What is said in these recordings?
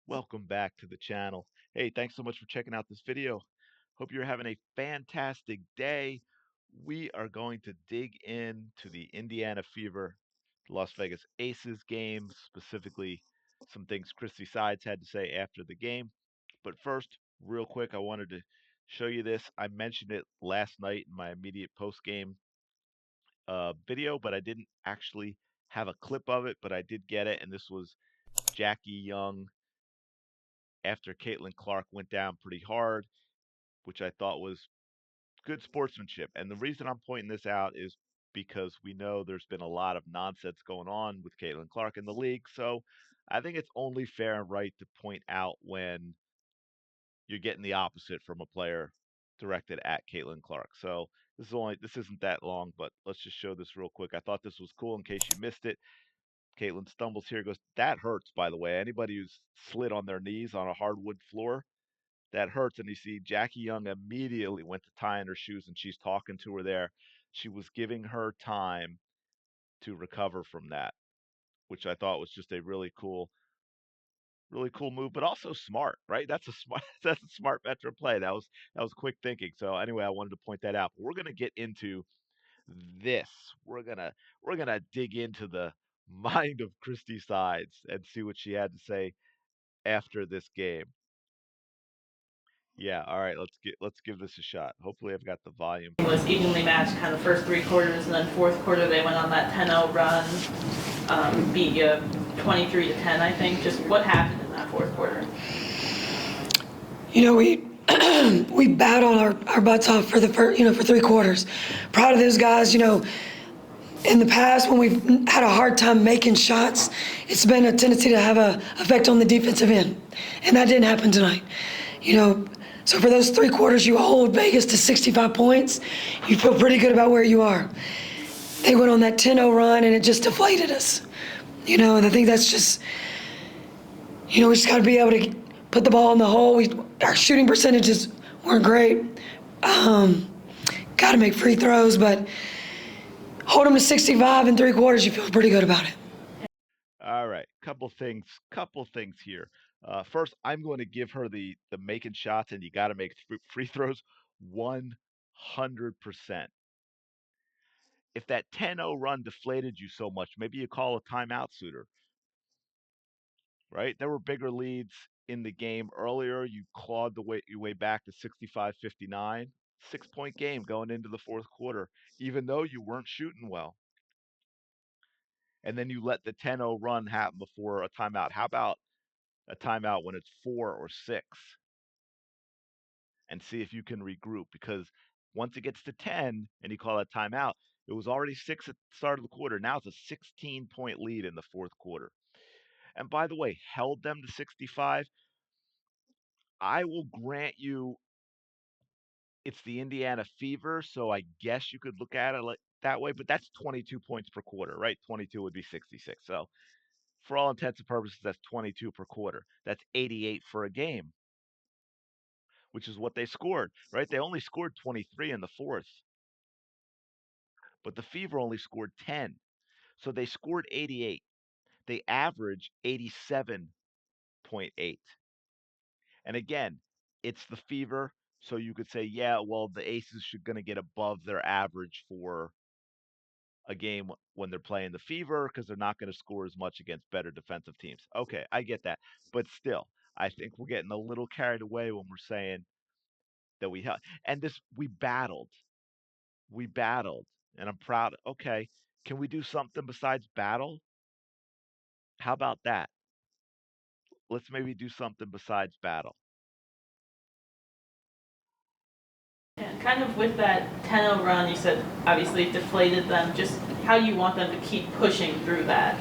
Welcome back to the channel. Hey, thanks so much for checking out this video. Hope you're having a fantastic day. We are going to dig into the Indiana Fever, Las Vegas Aces game, specifically some things Christie Sides had to say after the game. But first, real quick, I wanted to show you this. I mentioned it last night in my immediate post-game video, but I didn't actually have a clip of it, but I did get it, and this was Jackie Young after Caitlin Clark went down pretty hard, which I thought was good sportsmanship. And the reason I'm pointing this out is because we know there's been a lot of nonsense going on with Caitlin Clark in the league. So I think it's only fair and right to point out when you're getting the opposite from a player directed at Caitlin Clark. So this isn't that long, but let's just show this real quick. I thought this was cool in case you missed it. Caitlin stumbles here, goes, that hurts, by the way. Anybody who's slid on their knees on a hardwood floor, that hurts. And you see Jackie Young immediately went to tying her shoes and she's talking to her there. She was giving her time to recover from that, which I thought was just a really cool move, but also smart, right? That's a smart that's a smart veteran play. That was quick thinking. So anyway, I wanted to point that out. But we're gonna get into this. We're gonna dig into the mind of Christie Sides and see what she had to say after this game. Yeah, all right, let's give this a shot. Hopefully I've got the volume Was turned. evenly matched kind of first three quarters, and then fourth quarter they went on that 10-0 run, beat you 23-10, I think. Just what happened in that fourth quarter? We we battled our butts off for the first, for 3 quarters. Proud of those guys. In the past when we've had a hard time making shots, it's been a tendency to have a effect on the defensive end, and that didn't happen tonight. So for those 3 quarters, you hold Vegas to 65 points. You feel pretty good about where you are. They went on that 10-0 run, and it just deflated us. And I think that's just, we just got to be able to put the ball in the hole. Our shooting percentages weren't great. Got to make free throws, but hold them to 65 in 3 quarters, you feel pretty good about it. All right, couple things here. First, I'm going to give her the making shots and you got to make free throws 100%. If that 10-0 run deflated you so much, maybe you call a timeout sooner, right? There were bigger leads in the game earlier. You clawed your way back to 65-59. 6-point game going into the fourth quarter, even though you weren't shooting well. And then you let the 10-0 run happen before a timeout. How about a timeout when it's 4 or 6 and see if you can regroup? Because once it gets to 10 and you call that timeout, it was already 6 at the start of the quarter. Now it's a 16-point lead in the fourth quarter. And by the way, held them to 65. I will grant you it's the Indiana Fever, so I guess you could look at it like that way, but that's 22 points per quarter, right? 22 would be 66. So for all intents and purposes, that's 22 per quarter. That's 88 for a game, which is what they scored, right? They only scored 23 in the fourth, but the Fever only scored 10. So they scored 88. They average 87.8. And again, it's the Fever, so you could say, yeah, well, the Aces should going to get above their average for a game when they're playing the Fever because they're not going to score as much against better defensive teams. Okay, I get that. But still, I think we're getting a little carried away when we're saying that we held. And this, we battled. We battled. And I'm proud. Okay, can we do something besides battle? How about that? Let's maybe do something besides battle. And kind of with that 10-0 run, you said obviously it deflated them. Just how you want them to keep pushing through that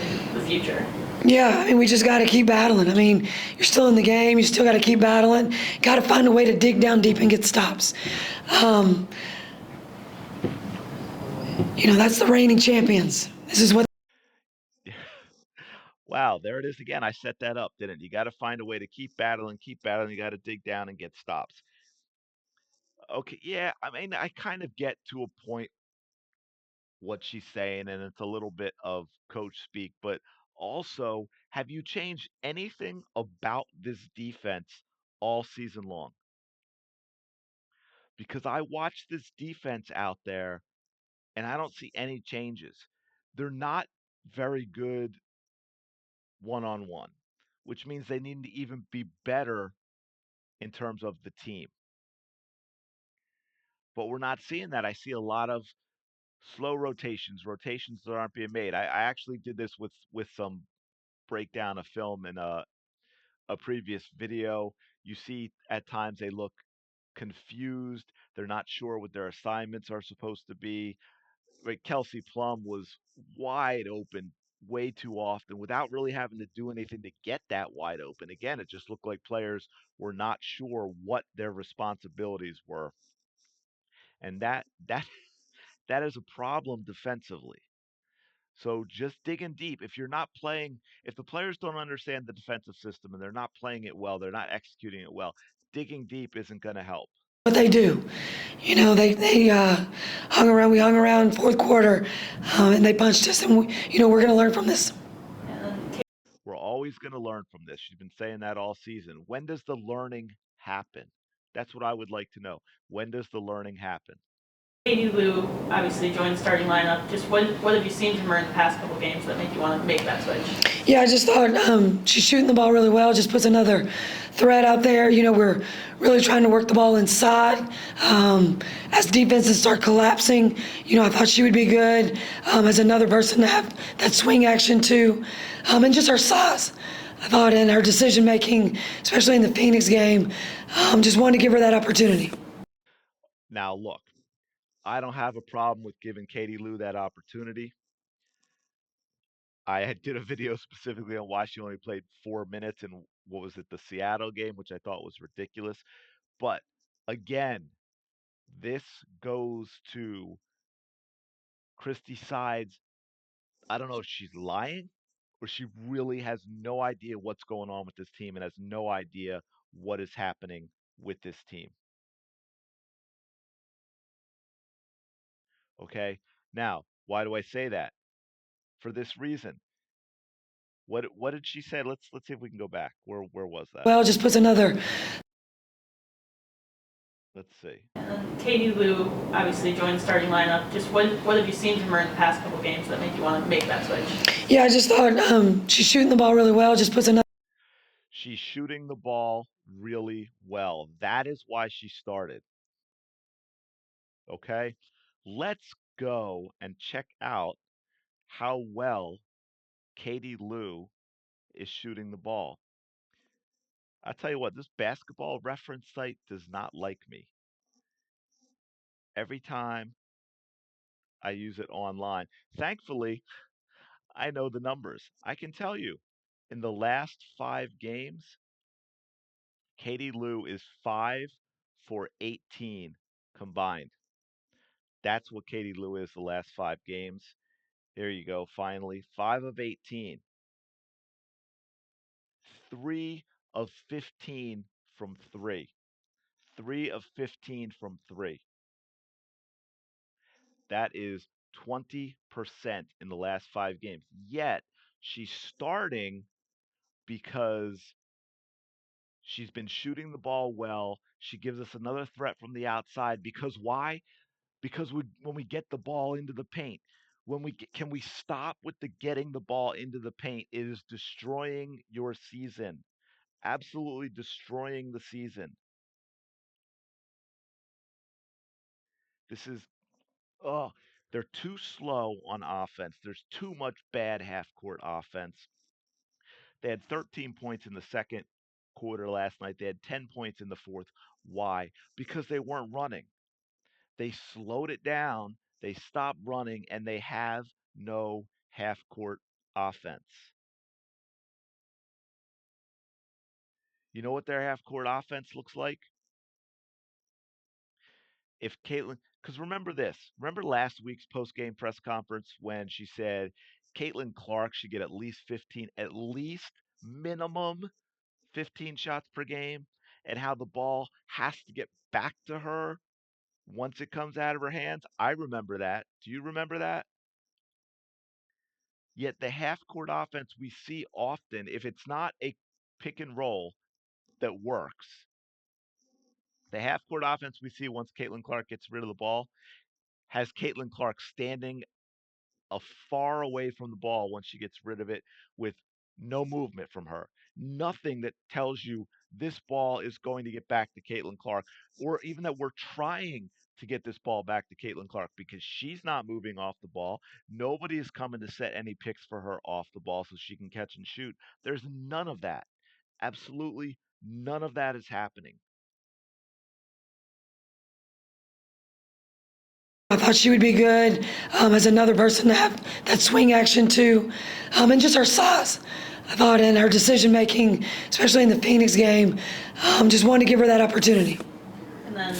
in the future. Yeah, we just got to keep battling. You're still in the game. You still got to keep battling. Got to find a way to dig down deep and get stops. That's the reigning champions. This is what. Wow, there it is again. I set that up, didn't you? Got to find a way to keep battling, keep battling. You got to dig down and get stops. Okay, yeah, I kind of get to a point what she's saying, and it's a little bit of coach speak, but also Have you changed anything about this defense all season long? Because I watch this defense out there and I don't see any changes. They're not very good one on one, which means they need to even be better in terms of the team. But we're not seeing that. I see a lot of slow rotations, rotations that aren't being made. I actually did this with some breakdown of film in a previous video. You see at times they look confused. They're not sure what their assignments are supposed to be. Right, Kelsey Plum was wide open way too often without really having to do anything to get that wide open. Again, it just looked like players were not sure what their responsibilities were. And that is a problem defensively. So just digging deep. If you're not playing, if the players don't understand the defensive system and they're not playing it well, they're not executing it well, digging deep isn't going to help. What they do. They hung around. We hung around fourth quarter, and they punched us. And we're going to learn from this. And We're always going to learn from this. She's been saying that all season. When does the learning happen? That's what I would like to know. When does the learning happen? Katie Lou obviously joined the starting lineup. Just what have you seen from her in the past couple games that make you want to make that switch? Yeah, I just thought she's shooting the ball really well. Just puts another threat out there. We're really trying to work the ball inside. As defenses start collapsing, I thought she would be good as another person to have that swing action too, and just her size. I thought in her decision making, especially in the Phoenix game, just wanted to give her that opportunity. Now, look, I don't have a problem with giving Katie Lou that opportunity. I did a video specifically on why she only played 4 minutes in what was it, the Seattle game, which I thought was ridiculous. But again, this goes to Christie Sides. I don't know if she's lying or she really has no idea what's going on with this team and has no idea what is happening with this team. Okay. Now, why do I say that? For this reason. What did she say? Let's see if we can go back. Where was that? Well, just puts another. Let's see. And Katie Lou obviously joined the starting lineup. Just what have you seen from her in the past couple games that make you want to make that switch? Yeah, I just thought she's shooting the ball really well. Just puts another. She's shooting the ball really well. That is why she started. Okay? Let's go and check out how well Katie Lou is shooting the ball. I tell you what, this basketball reference site does not like me. Every time I use it online. Thankfully, I know the numbers. I can tell you in the last 5 games, Katie Lou is 5 for 18 combined. That's what Katie Lou is the last 5 games. There you go, finally. 5 of 18. 3 of 15 from three. 3 of 15 from three. That is 20% in the last 5 games. Yet she's starting because she's been shooting the ball well. She gives us another threat from the outside. Because why? Because when we get the ball into the paint, can we stop with the getting the ball into the paint? It is destroying your season. Absolutely destroying the season. This is oh, they're too slow on offense. There's too much bad half court offense. They had 13 points in the second quarter last night. They had 10 points in the fourth. Why? Because they weren't running. They slowed it down, they stopped running, and they have no half court offense. You know what their half court offense looks like? If Caitlin, because remember this, remember last week's post game press conference when she said Caitlin Clark should get at least minimum 15 shots per game, and how the ball has to get back to her once it comes out of her hands? I remember that. Do you remember that? Yet the half court offense we see often, if it's not a pick and roll that works, the half court offense we see once Caitlin Clark gets rid of the ball has Caitlin Clark standing a far away from the ball once she gets rid of it with no movement from her. Nothing that tells you this ball is going to get back to Caitlin Clark, or even that we're trying to get this ball back to Caitlin Clark because she's not moving off the ball. Nobody is coming to set any picks for her off the ball so she can catch and shoot. There's none of that. Absolutely none of that is happening. I thought she would be good as another person to have that swing action too, and just her size. I thought in her decision making, especially in the Phoenix game, just wanted to give her that opportunity. And then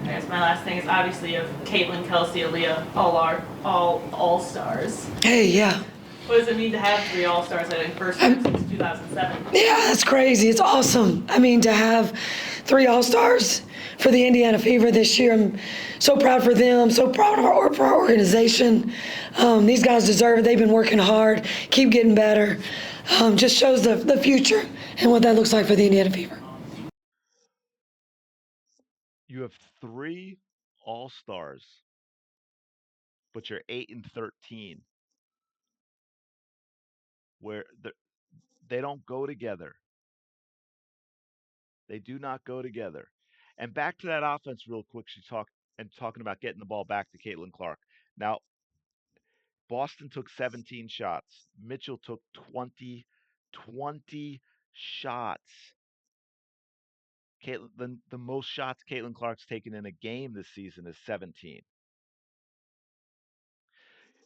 I guess my last thing is obviously of Caitlin, Kelsey, Aaliyah, all stars. Hey, yeah. What does it mean to have three all stars? I think first time since 2007. Yeah, that's crazy. It's awesome. I mean, to have three All-Stars for the Indiana Fever this year, I'm so proud for them, so proud of for our organization. These guys deserve it. They've been working hard, keep getting better. Just shows the future and what that looks like for the Indiana Fever. You have three all stars, but you're 8-13, where they don't go together. They do not go together. And back to that offense real quick. She talked and talking about getting the ball back to Caitlin Clark. Now, Boston took 17 shots. Mitchell took 20 shots. Caitlin, the most shots Caitlin Clark's taken in a game this season is 17.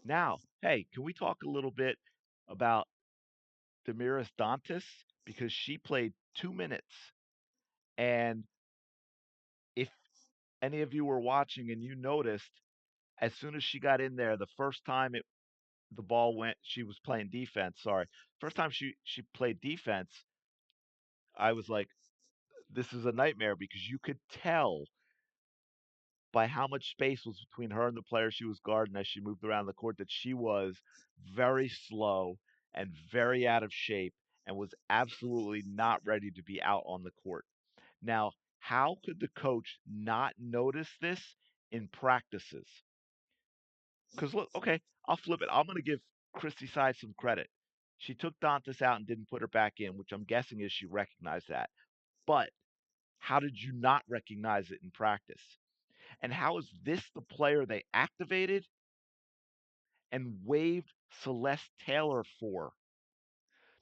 Now, hey, can we talk a little bit about Demiris Dantas? Because she played 2 minutes. And if any of you were watching and you noticed, as soon as she got in there, the first time the ball went, she was playing defense. Sorry, first time she played defense, I was like, this is a nightmare because you could tell by how much space was between her and the player she was guarding as she moved around the court that she was very slow and very out of shape and was absolutely not ready to be out on the court. Now, how could the coach not notice this in practices? Because look, okay, I'll flip it. I'm going to give Christie Sides some credit. She took Dantas out and didn't put her back in, which I'm guessing is she recognized that. But how did you not recognize it in practice? And how is this the player they activated and waived Celeste Taylor for?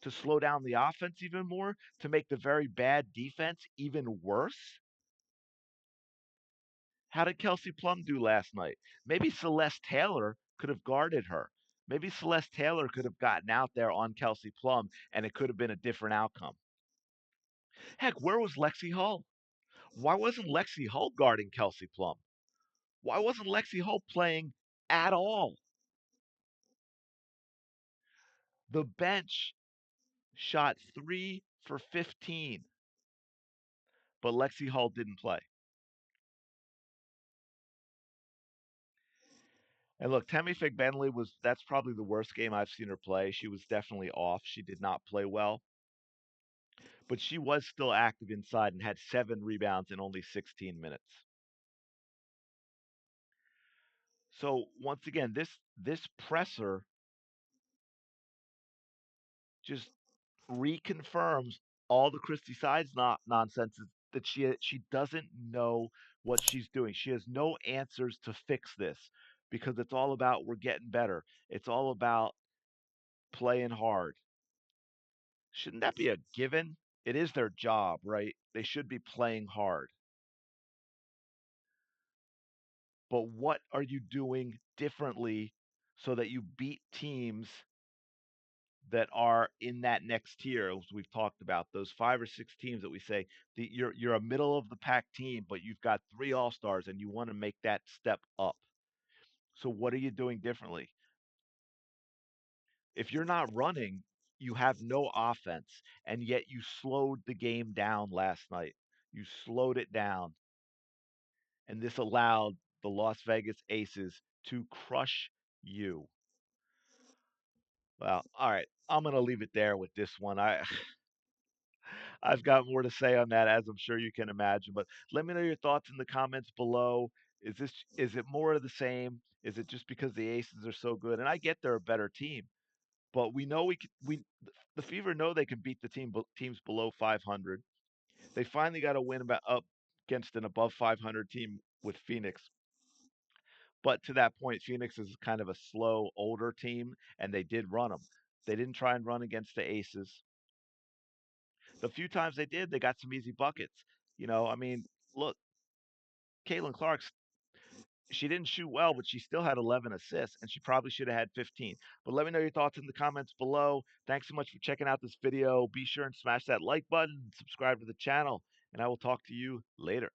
To slow down the offense even more? To make the very bad defense even worse? How did Kelsey Plum do last night? Maybe Celeste Taylor could have guarded her. Maybe Celeste Taylor could have gotten out there on Kelsey Plum and it could have been a different outcome. Heck, where was Lexi Hull? Why wasn't Lexi Hull guarding Kelsey Plum? Why wasn't Lexi Hull playing at all? The bench shot 3 for 15, but Lexi Hull didn't play. And look, Tammy Fig-Bentley that's probably the worst game I've seen her play. She was definitely off. She did not play well, but she was still active inside and had 7 rebounds in only 16 minutes. So once again, this presser just reconfirms all the Christie Sides nonsense that she doesn't know what she's doing. She has no answers to fix this because it's all about we're getting better. It's all about playing hard. Shouldn't that be a given? It is their job, right? They should be playing hard. But what are you doing differently so that you beat teams that are in that next tier, as we've talked about, those 5 or 6 teams that we say you're a middle of the pack team, but you've got 3 all-stars and you want to make that step up. So what are you doing differently? If you're not running, you have no offense, and yet you slowed the game down last night. You slowed it down, and this allowed the Las Vegas Aces to crush you. Well, all right. I'm gonna leave it there with this one. I've got more to say on that, as I'm sure you can imagine. But let me know your thoughts in the comments below. Is it more of the same? Is it just because the Aces are so good? And I get they're a better team, but we know the Fever know they can beat teams below 500. They finally got a win about up against an above 500 team with Phoenix. But to that point, Phoenix is kind of a slow, older team, and they did run them. They didn't try and run against the Aces. The few times they did, they got some easy buckets. I mean, look, Caitlin Clark, she didn't shoot well, but she still had 11 assists, and she probably should have had 15. But let me know your thoughts in the comments below. Thanks so much for checking out this video. Be sure and smash that like button, subscribe to the channel, and I will talk to you later.